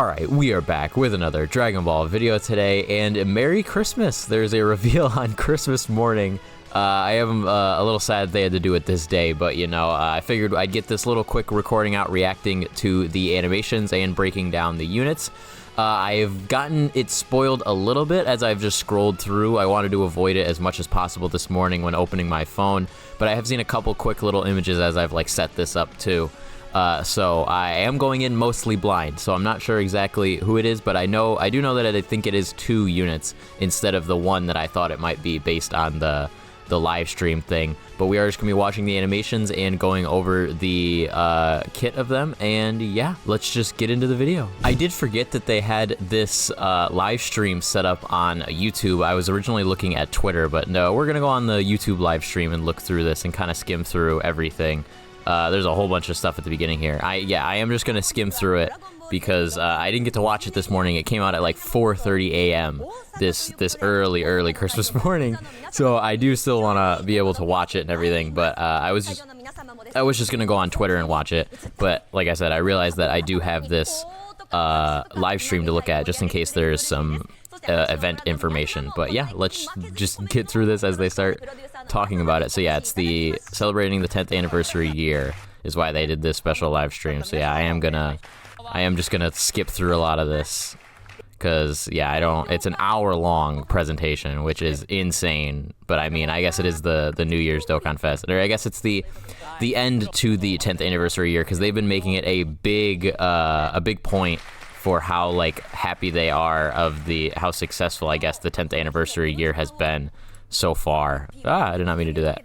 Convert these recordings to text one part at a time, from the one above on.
Alright, we are back with another Dragon Ball video today, and Merry Christmas! There's a reveal on Christmas morning. I am a little sad they had to do it this day, but you know, I figured I'd get this little quick recording out reacting to the animations and breaking down the units. I've gotten it spoiled a little bit as I've just scrolled through. I wanted to avoid it as much as possible this morning when opening my phone, but I have seen a couple quick little images as I've like set this up too. So I am going in mostly blind, so I'm not sure exactly who it is, but I do know that I think it is 2 units instead of the one that I thought it might be based on the live stream thing. But we are just gonna be watching the animations and going over the kit of them, and yeah, let's just get into the video. I did forget that they had this live stream set up on YouTube. I was originally looking at Twitter, but no, we're gonna go on the YouTube live stream and look through this and kind of skim through everything. There's a whole bunch of stuff at the beginning here. I am just gonna skim through it because I didn't get to watch it this morning. It came out at like 4:30 a.m. this early Christmas morning, so I do still want to be able to watch it and everything. But I was just gonna go on Twitter and watch it. But like I said, I realized that I do have this live stream to look at just in case there's some event information. But yeah, let's just get through this as they start talking about it. So yeah, it's the celebrating the 10th anniversary year is why they did this special live stream. So yeah, I am just gonna skip through a lot of this because yeah, it's an hour-long presentation, which is insane. But I mean, I guess it is the New Year's Dokkan Fest, or I guess it's the end to the 10th anniversary year, because they've been making it a big point for how like happy they are of how successful, I guess, the 10th anniversary year has been so far. I did not mean to do that.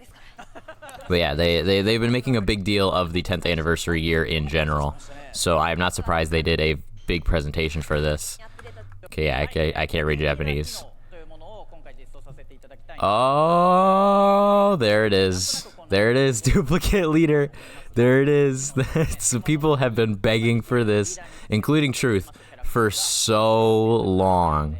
But yeah, they've been making a big deal of the 10th anniversary year in general. So I'm not surprised they did a big presentation for this. Okay, yeah, I can't read Japanese. Oh, there it is. There it is, duplicate leader. There it is. So people have been begging for this, including Truth, for so long.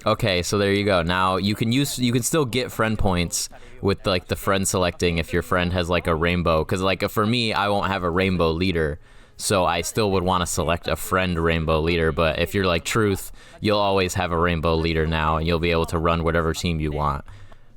Okay, so there you go. Now you can still get friend points with like the friend selecting if your friend has like a rainbow, because like for me, I won't have a rainbow leader, so I still would want to select a friend rainbow leader. But if you're like Truth, you'll always have a rainbow leader now, and you'll be able to run whatever team you want.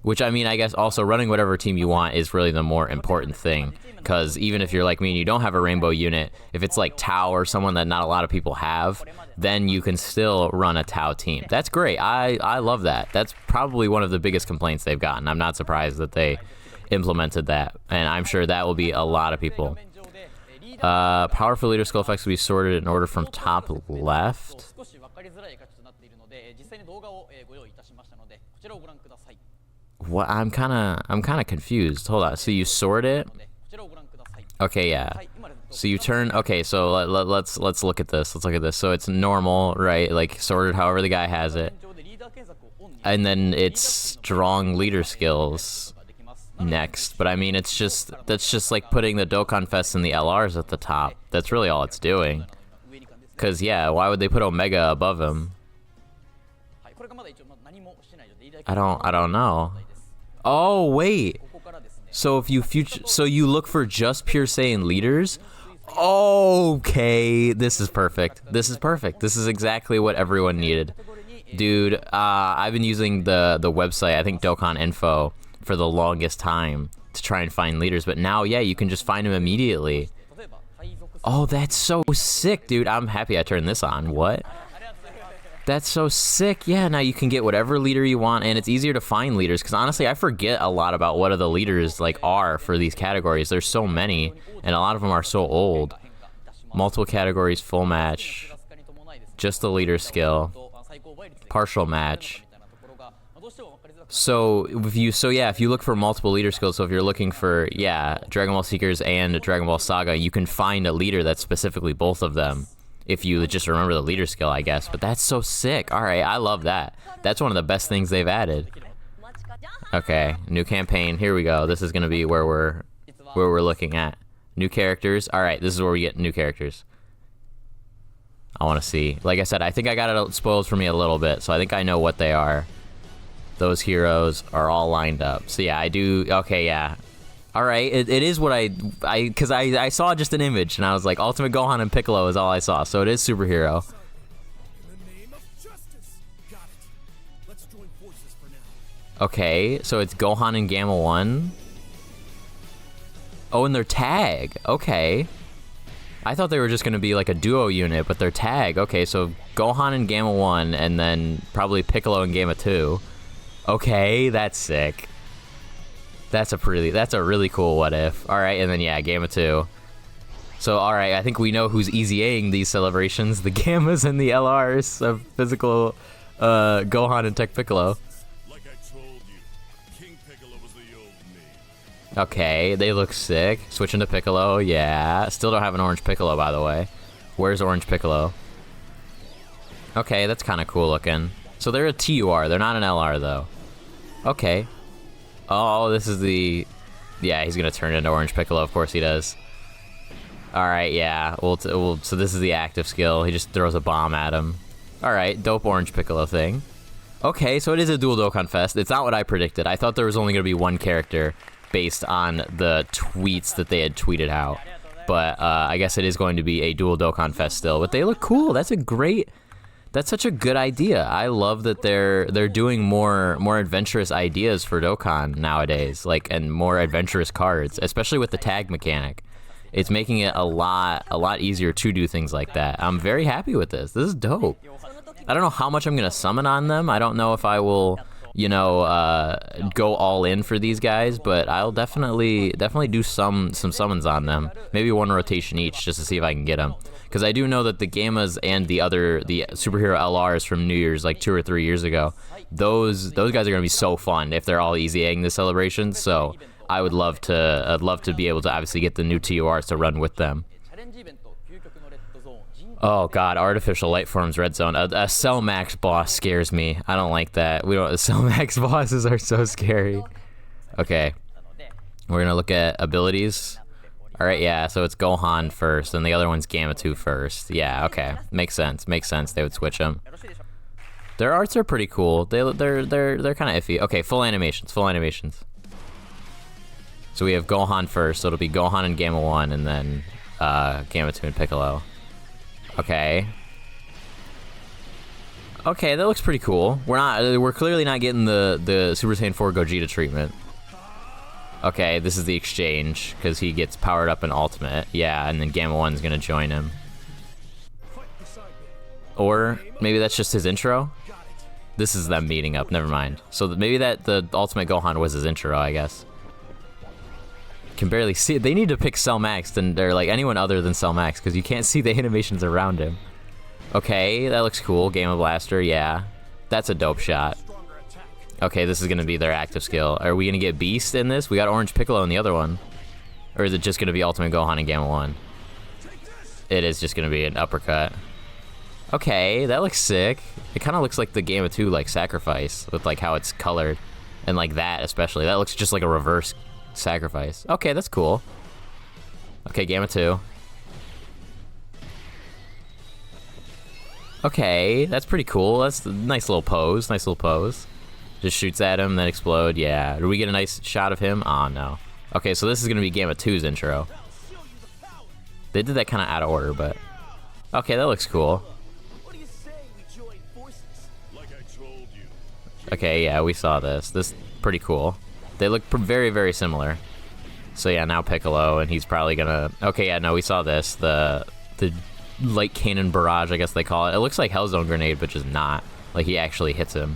Which, I mean, I guess also running whatever team you want is really the more important thing, because even if you're like me and you don't have a rainbow unit, if it's like Tao or someone that not a lot of people have, then you can still run a Tao team. That's great. I love that. That's probably one of the biggest complaints they've gotten. I'm not surprised that they implemented that, and I'm sure that will be a lot of people. Powerful leader skill effects will be sorted in order from top left. What? I'm kind of confused. Hold on. So you sort it? Okay, yeah. So you turn. Okay, so let's look at this. Let's look at this. So it's normal, right? Like sorted however the guy has it, and then it's strong leader skills next. But I mean, that's just like putting the Dokkan Fest and the LRs at the top. That's really all it's doing. Cause yeah, why would they put Omega above him? I don't know. Oh wait. So if you look for just pure Saiyan leaders. Okay, this is perfect. This is perfect. This is exactly what everyone needed, dude. I've been using the website, I think Dokkan Info, for the longest time to try and find leaders, but now yeah, you can just find them immediately. Oh, that's so sick, dude. I'm happy I turned this on. What? That's so sick. Yeah, now you can get whatever leader you want, and it's easier to find leaders, because honestly, I forget a lot about what the leaders like are for these categories. There's so many, and a lot of them are so old. Multiple categories, full match, just the leader skill, partial match. So if you look for multiple leader skills, so if you're looking for Dragon Ball Seekers and Dragon Ball Saga, you can find a leader that's specifically both of them. If you just remember the leader skill, I guess. But that's so sick. All right, I love that. That's one of the best things they've added. Okay, new campaign. Here we go. This is gonna be where we're looking at new characters. All right, this is where we get new characters. I want to see. Like I said, I think I got it spoiled for me a little bit, so I think I know what they are. Those heroes are all lined up. So yeah, I do. Okay, yeah. All right, it is what because I saw just an image and I was like, Ultimate Gohan and Piccolo is all I saw, so it is superhero. Okay, so it's Gohan and Gamma 1. Oh, and they're tag. Okay. I thought they were just going to be like a duo unit, but they're tag. Okay, so Gohan and Gamma 1, and then probably Piccolo and Gamma 2. Okay, that's sick. That's a really cool what if. All right, and then yeah, Gamma 2. So all right, I think we know who's easy Aing these celebrations: the Gammas and the LRs of physical Gohan and Tech Piccolo. Like I told you, King Piccolo was the old me. Okay, they look sick. Switching to Piccolo, yeah. Still don't have an orange Piccolo, by the way. Where's orange Piccolo? Okay, that's kind of cool looking. So they're a TUR. They're not an LR though. Okay. Oh, this is the... Yeah, he's gonna turn into orange Piccolo. Of course he does. All right, yeah. So this is the active skill. He just throws a bomb at him. All right, dope orange Piccolo thing. Okay, so it is a dual Dokkan Fest. It's not what I predicted. I thought there was only gonna be one character based on the tweets that they had tweeted out. But I guess it is going to be a dual Dokkan Fest still. But they look cool. That's such a good idea. I love that they're doing more adventurous ideas for Dokkan nowadays, like, and more adventurous cards, especially with the tag mechanic. It's making it a lot easier to do things like that. I'm very happy with this. This is dope. I don't know how much I'm gonna summon on them. I don't know if I will, you know, go all in for these guys, but I'll definitely do some summons on them. Maybe one rotation each, just to see if I can get them. Because I do know that the Gammas and the superhero LRs from New Year's, like 2 or 3 years ago, those guys are gonna be so fun if they're all easy egging the celebrations. So I'd love to be able to obviously get the new TURs to run with them. Oh god, artificial light forms red zone. A Cell Max boss scares me. I don't like that. The Cell Max bosses are so scary. Okay, we're gonna look at abilities. All right, yeah. So it's Gohan first, and the other one's Gamma 2 first. Yeah, okay, makes sense. Makes sense. They would switch them. Their arts are pretty cool. They're kind of iffy. Okay, full animations. So we have Gohan first, so it'll be Gohan and Gamma 1, and then Gamma 2 and Piccolo. Okay. Okay, that looks pretty cool. We're clearly not getting the Super Saiyan 4 Gogeta treatment. Okay, this is the exchange, because he gets powered up in Ultimate. Yeah, and then Gamma 1's gonna join him. Or maybe that's just his intro? This is them meeting up, never mind. So maybe the Ultimate Gohan was his intro, I guess. Can barely see it. They need to pick Cell Max, then they're like anyone other than Cell Max, because you can't see the animations around him. Okay, that looks cool. Gamma Blaster, yeah. That's a dope shot. Okay, this is gonna be their active skill. Are we gonna get Beast in this? We got Orange Piccolo in the other one. Or is it just gonna be Ultimate Gohan and Gamma 1? It is just gonna be an uppercut. Okay, that looks sick. It kind of looks like the Gamma 2 like sacrifice with like how it's colored, and like that especially. That looks just like a reverse sacrifice. Okay, that's cool. Okay, Gamma 2. Okay, that's pretty cool. That's a nice little pose. Nice little pose. Just shoots at him, then explode. Yeah. Do we get a nice shot of him? Oh, no. Okay, so this is going to be Gamma 2's intro. They did that kind of out of order, but... Okay, that looks cool. Okay, yeah, we saw this. This is pretty cool. They look very, very similar. So yeah, now Piccolo, and he's probably gonna... Okay, yeah, no, we saw this. The light cannon barrage, I guess they call it. It looks like Hellzone Grenade, but just not. Like, he actually hits him.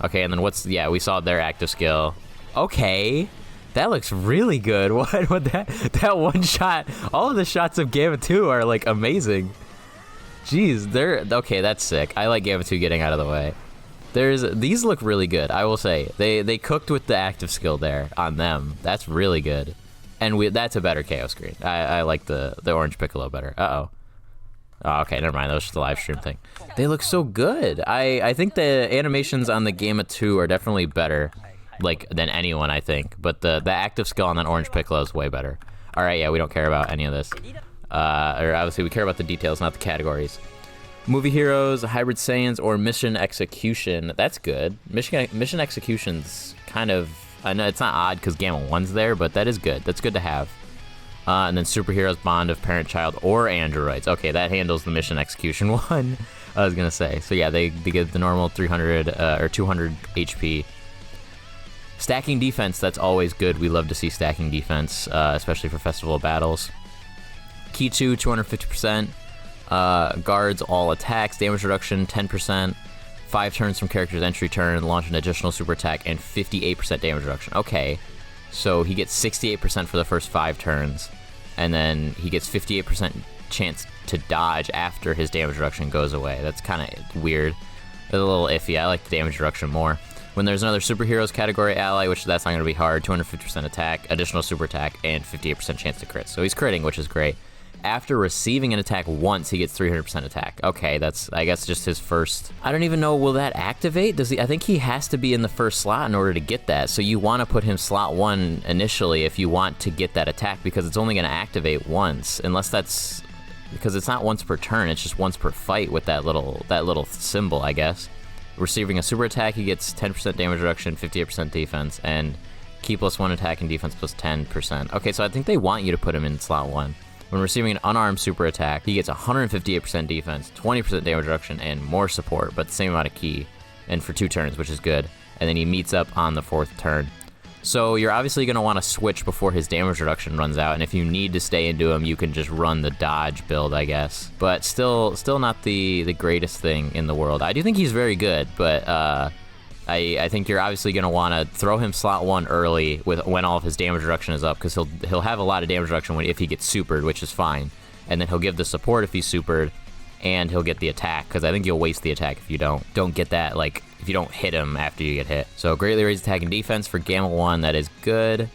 Okay, and then what's... Yeah, we saw their active skill. Okay, that looks really good. What that one shot... All of the shots of Gamma 2 are, like, amazing. Jeez, they're... Okay, that's sick. I like Gamma 2 getting out of the way. These look really good, I will say. They cooked with the active skill there on them. That's really good. And that's a better KO screen. I like the Orange Piccolo better. Uh-oh. Oh, okay, never mind. That was just a live stream thing. They look so good. I think the animations on the Gamma 2 are definitely better, like, than anyone, I think. But the active skill on that Orange Piccolo is way better. All right, yeah, we don't care about any of this. Or obviously, we care about the details, not the categories. Movie heroes, hybrid Saiyans, or mission execution. That's good. Mission execution's kind of... I know it's not odd because Gamma 1's there, but that is good. That's good to have. And then superheroes, bond of parent-child, or androids. Okay, that handles the mission execution one, I was going to say. So yeah, they get the normal 300 or 200 HP. Stacking defense, that's always good. We love to see stacking defense, especially for Festival of Battles. Key 2, 250%. Guards all attacks, damage reduction 10%. 5 turns from character's entry turn, launch an additional super attack, and 58% damage reduction. Okay, so he gets 68% for the first 5 turns, and then he gets 58% chance to dodge after his damage reduction goes away. That's kind of weird. It's a little iffy. I like the damage reduction more. When there's another superheroes category ally, which that's not going to be hard, 250% attack, additional super attack, and 58% chance to crit. So he's critting, which is great. After receiving an attack once, he gets 300% attack. Okay, that's, I guess, just his first. I don't even know, will that activate? Does he? I think he has to be in the first slot in order to get that. So you want to put him slot 1 initially if you want to get that attack, because it's only going to activate once, unless that's, because it's not once per turn, it's just once per fight with that little symbol, I guess. Receiving a super attack, he gets 10% damage reduction, 58% defense, and key +1 attack and defense +10%. Okay, so I think they want you to put him in slot 1. When receiving an unarmed super attack, he gets 158% defense, 20% damage reduction, and more support, but the same amount of key, and for 2 turns, which is good. And then he meets up on the 4th turn. So you're obviously going to want to switch before his damage reduction runs out, and if you need to stay into him, you can just run the dodge build, I guess. But still not the greatest thing in the world. I do think he's very good, but I think you're obviously going to want to throw him slot 1 early when all of his damage reduction is up, because he'll have a lot of damage reduction if he gets supered, which is fine. And then he'll give the support if he's supered, and he'll get the attack, because I think you'll waste the attack if you don't get that, like, if you don't hit him after you get hit. So greatly raised attack and defense for Gamma 1, that is good.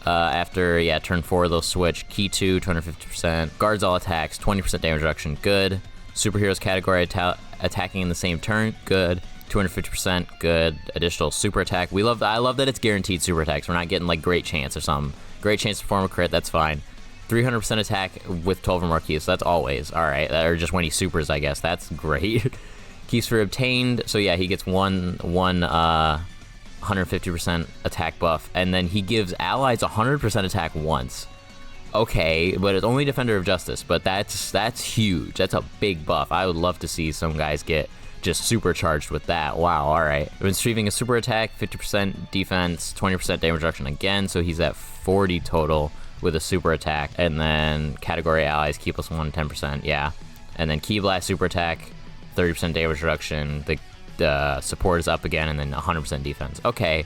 After, yeah, turn 4, they'll switch. Key 2, 250%. Guards all attacks, 20% damage reduction, good. Superheroes category attacking in the same turn, good. 250%, good. Additional super attack. I love that it's guaranteed super attacks. We're not getting like great chance or something. Great chance to perform a crit, that's fine. 300% attack with 12 or more keys, so that's always. Alright, or just when he supers, I guess. That's great. Keys for obtained, so yeah, he gets one 150% attack buff, and then he gives allies 100% attack once. Okay, but it's only Defender of Justice, but that's huge. That's a big buff. I would love to see some guys get just supercharged with that. Wow, alright. When receiving a super attack, 50% defense, 20% damage reduction again, so he's at 40 total with a super attack. And then category allies, key +1, 10%, yeah. And then key blast super attack, 30% damage reduction, the support is up again, and then 100% defense. Okay,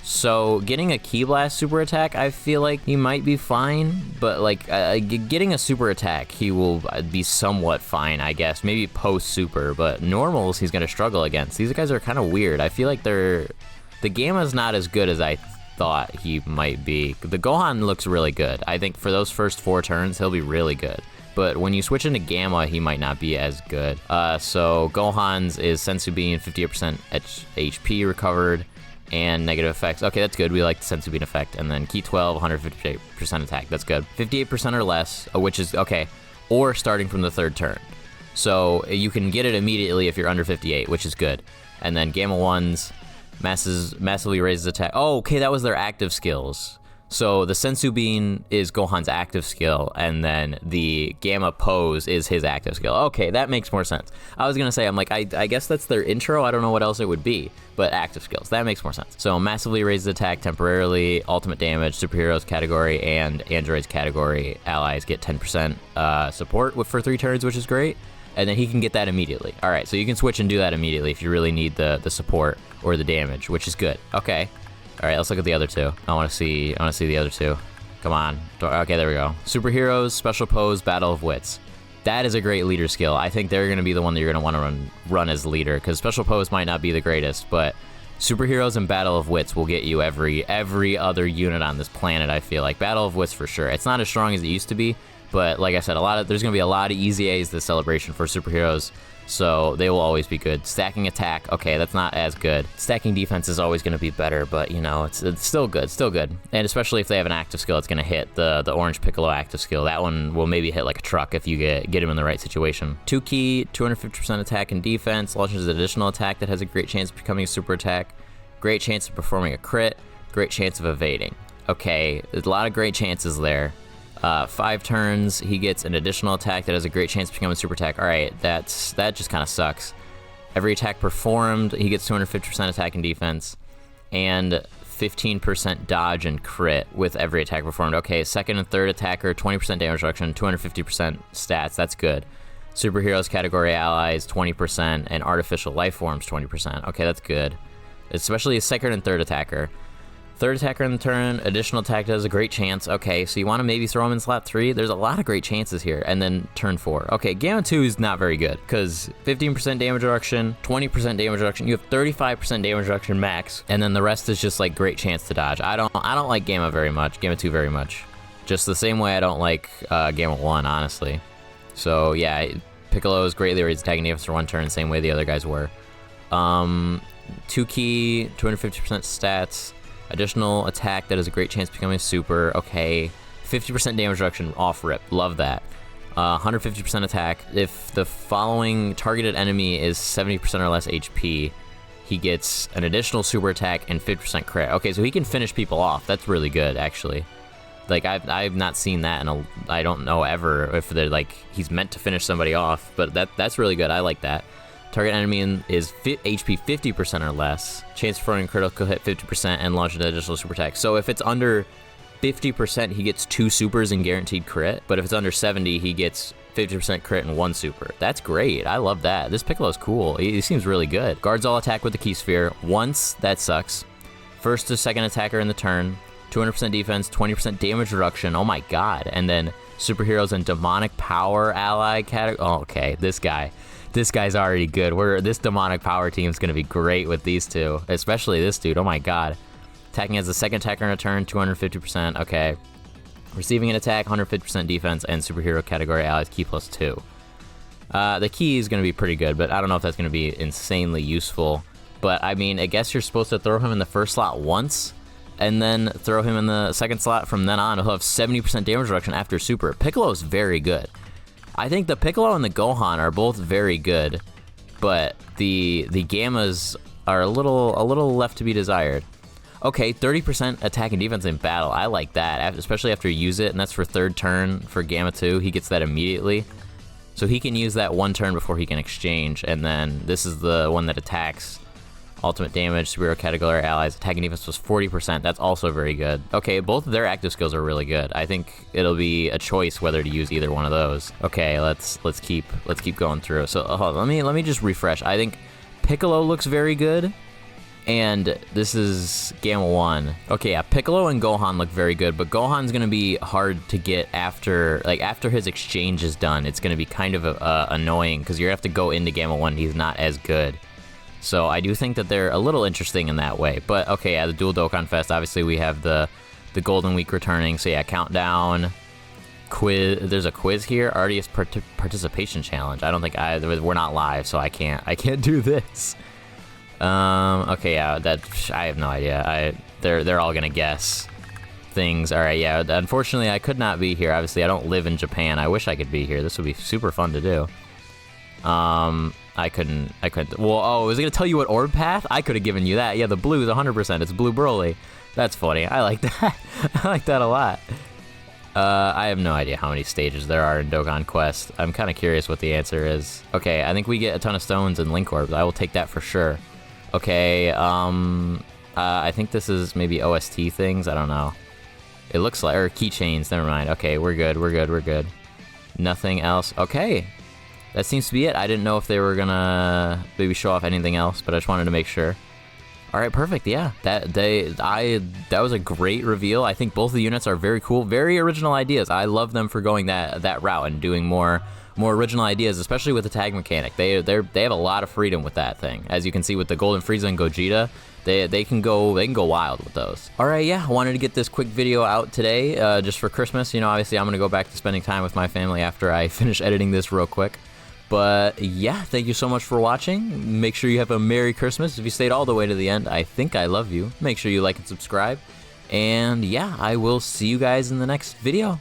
so getting a key blast super attack, I feel like he might be fine, but like getting a super attack, he will be somewhat fine, I guess. Maybe post super, but normals he's gonna struggle against. These guys are kind of weird. I feel like the Gamma's not as good as I thought he might be. The Gohan looks really good. I think for those first 4 turns, he'll be really good. But when you switch into Gamma, he might not be as good. So Gohan's is Sensu Bean, 58% HP recovered, and negative effects. Okay, that's good. We like the Sensu Bean effect. And then Key 12, 158% attack. That's good. 58% or less, which is, okay, or starting from the 3rd turn. So you can get it immediately if you're under 58, which is good. And then Gamma 1's massively raises attack. Oh, okay, that was their active skills. So the Sensu Bean is Gohan's active skill, and then the Gamma Pose is his active skill. Okay, that makes more sense. I was gonna say, I'm like, I guess that's their intro. I don't know what else it would be, but active skills, that makes more sense. So massively raises attack temporarily, ultimate damage, superheroes category, and androids category allies get 10% support for 3 turns, which is great. And then he can get that immediately. All right, so you can switch and do that immediately if you really need the support or the damage, which is good. Okay. All right, let's look at the other 2. I want to see the other 2. Come on. Okay, there we go. Superheroes, Special Pose, Battle of Wits. That is a great leader skill. I think they're going to be the one that you're going to want to run as leader, because Special Pose might not be the greatest, but Superheroes and Battle of Wits will get you every other unit on this planet, I feel like. Battle of Wits for sure. It's not as strong as it used to be, but like I said, there's going to be a lot of easy A's this celebration for superheroes, so they will always be good. Stacking attack, okay, that's not as good. Stacking defense is always going to be better, but you know, it's still good, And especially if they have an active skill, it's going to hit the orange Piccolo active skill. That one will maybe hit like a truck if you get him in the right situation. 2 key, 250% attack and defense, launches an additional attack that has a great chance of becoming a super attack, great chance of performing a crit, great chance of evading. Okay, there's a lot of great chances there. 5 turns, he gets an additional attack that has a great chance to become a super attack. Alright, that just kind of sucks. Every attack performed, he gets 250% attack and defense, and 15% dodge and crit with every attack performed. Okay, second and third attacker, 20% damage reduction, 250% stats. That's good. Superheroes category allies, 20%, and artificial life forms, 20%. Okay, that's good. Especially a second and third attacker. Third attacker in the turn, additional attack does a great chance. Okay, so you want to maybe throw him in slot 3. There's a lot of great chances here. And then turn 4. Okay, Gamma 2 is not very good because 15% damage reduction, 20% damage reduction. You have 35% damage reduction max, and then the rest is just like great chance to dodge. I don't like Gamma very much, Gamma 2 very much. Just the same way I don't like Gamma 1, honestly. So yeah, Piccolo is greatly raised attacking defense for 1 turn, same way the other guys were. 2 key, 250% stats. Additional attack that has a great chance of becoming a super. Okay. 50% damage reduction off rip. Love that. 150% attack. If the following targeted enemy is 70% or less HP, he gets an additional super attack and 50% crit. Okay, so he can finish people off. That's really good, actually. Like, I've not seen that in I don't know ever if they're like, he's meant to finish somebody off, but that's really good. I like that. Target enemy is HP 50% or less. Chance for a critical hit 50% and launch an additional super attack. So if it's under 50%, he gets 2 supers and guaranteed crit. But if it's under 70, he gets 50% crit and 1 super. That's great. I love that. This Piccolo's cool. He seems really good. Guards all attack with the key sphere. Once, that sucks. First to second attacker in the turn. 200% defense, 20% damage reduction. Oh my god. And then superheroes and demonic power ally category. Oh, okay. This guy's already good. This demonic power team is going to be great with these two, especially this dude. Oh my god. Attacking as a second attacker in a turn, 250%. Okay. Receiving an attack, 150% defense, and superhero category allies key +2. The key is going to be pretty good, but I don't know if that's going to be insanely useful. But I mean, I guess you're supposed to throw him in the first slot once, and then throw him in the second slot from then on. He'll have 70% damage reduction after super. Piccolo's very good. I think the Piccolo and the Gohan are both very good, but the Gammas are a little left to be desired. Okay, 30% attack and defense in battle. I like that, especially after you use it, and that's for third turn for Gamma 2. He gets that immediately. So he can use that 1 turn before he can exchange, and then this is the one that attacks. Ultimate damage, superhero category allies, attacking defense was 40%. That's also very good. Okay, both of their active skills are really good. I think it'll be a choice whether to use either one of those. Okay, let's keep going through. So hold on, let me just refresh. I think Piccolo looks very good, and this is Gamma 1. Okay, yeah, Piccolo and Gohan look very good, but Gohan's gonna be hard to get after his exchange is done. It's gonna be kind of annoying because you have to go into Gamma 1. He's not as good. So I do think that they're a little interesting in that way. But okay, yeah, the Dual Dokkan Fest, obviously we have the Golden Week returning. So yeah, countdown, quiz. There's a quiz here. Artist participation challenge. I don't think we're not live, so I can't do this. Okay, yeah, I have no idea. They're all gonna guess things. All right, yeah. Unfortunately, I could not be here. Obviously, I don't live in Japan. I wish I could be here. This would be super fun to do. I couldn't. Well, oh, was it gonna tell you what orb path? I could have given you that. Yeah, the blue is 100%. It's Blue Broly. That's funny. I like that. I like that a lot. I have no idea how many stages there are in Dokkan Quest. I'm kind of curious what the answer is. Okay, I think we get a ton of stones and link orbs. I will take that for sure. Okay, I think this is maybe OST things. I don't know. It looks like, or keychains. Never mind. Okay, we're good. Nothing else. Okay. That seems to be it. I didn't know if they were gonna maybe show off anything else, but I just wanted to make sure. All right, perfect. Yeah, that was a great reveal. I think both of the units are very cool, very original ideas. I love them for going that route and doing more original ideas, especially with the tag mechanic. They have a lot of freedom with that thing. As you can see with the Golden Frieza and Gogeta, they can go wild with those. All right, yeah, I wanted to get this quick video out today, just for Christmas. You know, obviously I'm gonna go back to spending time with my family after I finish editing this real quick. But yeah, thank you so much for watching. Make sure you have a Merry Christmas. If you stayed all the way to the end, I think I love you. Make sure you like and subscribe. And yeah, I will see you guys in the next video.